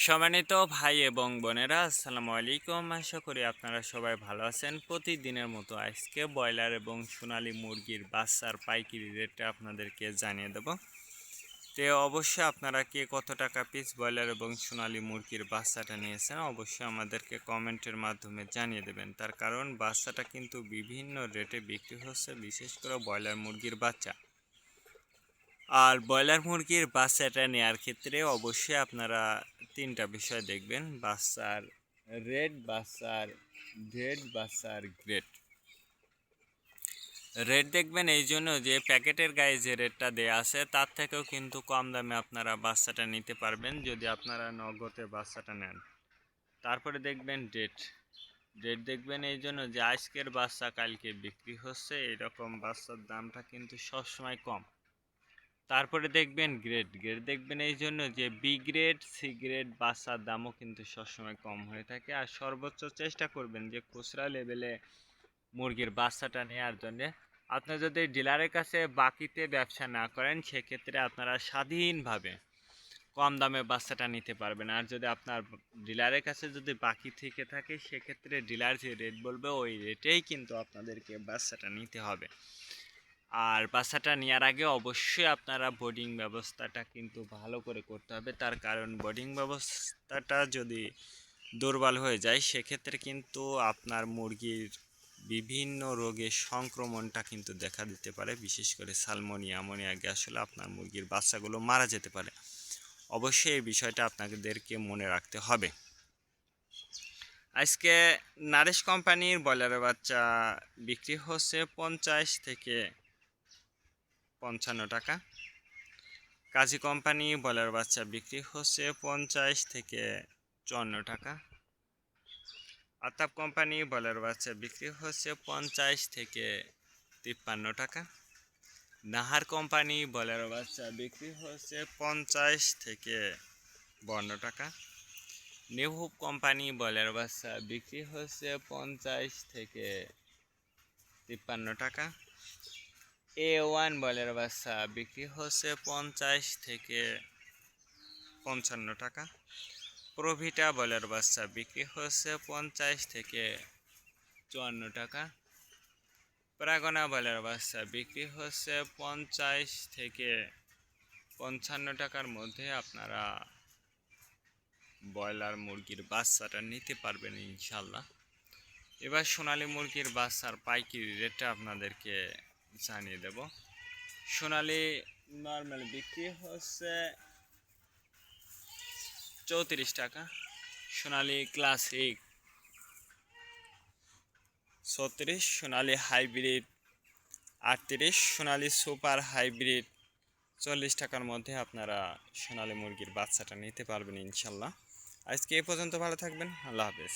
সম্মানিত ভাই এবং বোনেরা, আসসালামু আলাইকুম। আশা করি আপনারা সবাই ভালো আছেন। প্রতিদিনের মতো আজকে ব্রয়লার এবং সোনালী মুরগির বাচ্চার পাইকারি রেটটা আপনাদেরকে জানিয়ে দেব। তো অবশ্যই আপনারা কে কত টাকা পিস ব্রয়লার এবং সোনালী মুরগির বাচ্চাটা নিয়েছেন অবশ্যই আমাদেরকে কমেন্টের মাধ্যমে জানিয়ে দেবেন। তার কারণ বাচ্চাটা কিন্তু বিভিন্ন রেটে বিক্রি হচ্ছে, বিশেষ করে ব্রয়লার মুরগির বাচ্চা। আর ব্রয়লার মুরগির বাচ্চাটা নেওয়ার ক্ষেত্রে অবশ্যই আপনারা তিনটা বিষয় দেখবেন: বাচ্চার রেট, বাচ্চার গ্রেড, বাচ্চার গ্রেড। রেট দেখবেন এই জন্য যে প্যাকেটের গায়ে যে রেটটা দেয়া আছে তার থেকেও কিন্তু কম দামে আপনারা বাচ্চাটা নিতে পারবেন যদি আপনারা নগদে বাচ্চাটা নেন। তারপরে দেখবেন ডেট। ডেট দেখবেন এই জন্য যে আজকের বাচ্চা কালকে বিক্রি হচ্ছে, এরকম বাচ্চার দামটা কিন্তু সবসময় কম। তারপরে দেখবেন গ্রেড। গ্রেড দেখবেন এই জন্য যে বি গ্রেড, সি গ্রেড বাচ্চার দামও কিন্তু সবসময় কম হয়ে থাকে। আর সর্বোচ্চ চেষ্টা করবেন যে খুচরা লেভেলে মুরগির বাচ্চাটা নেওয়ার জন্যে। আপনি যদি ডিলারের কাছে বাকিতে ব্যবসা না করেন সেক্ষেত্রে আপনারা স্বাধীনভাবে কম দামে বাচ্চাটা নিতে পারবেন। আর যদি আপনার ডিলারের কাছে যদি বাকি থেকে থাকে সেক্ষেত্রে ডিলার যে রেট বলবে ওই রেটেই কিন্তু আপনাদেরকে বাচ্চাটা নিতে হবে। আর বাচ্চাটা নেওয়ার আগে অবশ্যই আপনারা বোর্ডিং ব্যবস্থাটা কিন্তু ভালো করে করতে হবে। তার কারণ বোর্ডিং ব্যবস্থাটা যদি দুর্বল হয়ে যায় সেক্ষেত্রে কিন্তু আপনার মুরগির বিভিন্ন রোগের সংক্রমণটা কিন্তু দেখা দিতে পারে। বিশেষ করে সালমোনিয়া, অ্যামোনিয়া গ্যাস হলে আপনার মুরগির বাচ্চাগুলো মারা যেতে পারে। অবশ্যই এই বিষয়টা আপনাদেরকে মনে রাখতে হবে। আজকে নারিশ কোম্পানির ব্রয়লারের বাচ্চা বিক্রি হচ্ছে 50 থেকে 55 টাকা। কাজী কোম্পানি ব্রয়লার বাচ্চা বিক্রি হচ্ছে 50 থেকে 54 টাকা। আতাপ কোম্পানি ব্রয়লার বাচ্চা বিক্রি হচ্ছে 50 থেকে 53 টাকা। নাহার কোম্পানি ব্রয়লার বাচ্চা বিক্রি হচ্ছে 50 থেকে 52 টাকা। নেহুব কোম্পানি ব্রয়লার বাচ্চা বিক্রি হচ্ছে 50 থেকে 53 টাকা। A1 ব্রয়লার বাচ্চা বিক্রি হচ্ছে 50 থেকে 55 টাকা। প্রভিটা ব্রয়লার বাচ্চা বিক্রি হচ্ছে 50 থেকে 54 টাকা। প্রাগনা ব্রয়লার বাচ্চা বিক্রি হচ্ছে 50 থেকে 55 টাকার মধ্যে আপনারা ব্রয়লার মুরগির বাচ্চাটা নিতে পারবেন ইনশাল্লাহ। এবার সোনালী মুরগির বাচ্চার পাইকারি রেটটা আপনাদেরকে জানিয়ে দেব। সোনালী নর্মাল বিক্রি হচ্ছে 34 টাকা। সোনালী ক্লাসিক 36, সোনালী হাইব্রিড 38, সোনালী সুপার হাইব্রিড 40 টাকার মধ্যে আপনারা সোনালী মুরগির বাচ্চাটা নিতে পারবেন ইনশাল্লাহ। আজকে এ পর্যন্ত, ভালো থাকবেন, আল্লাহ হাফেজ।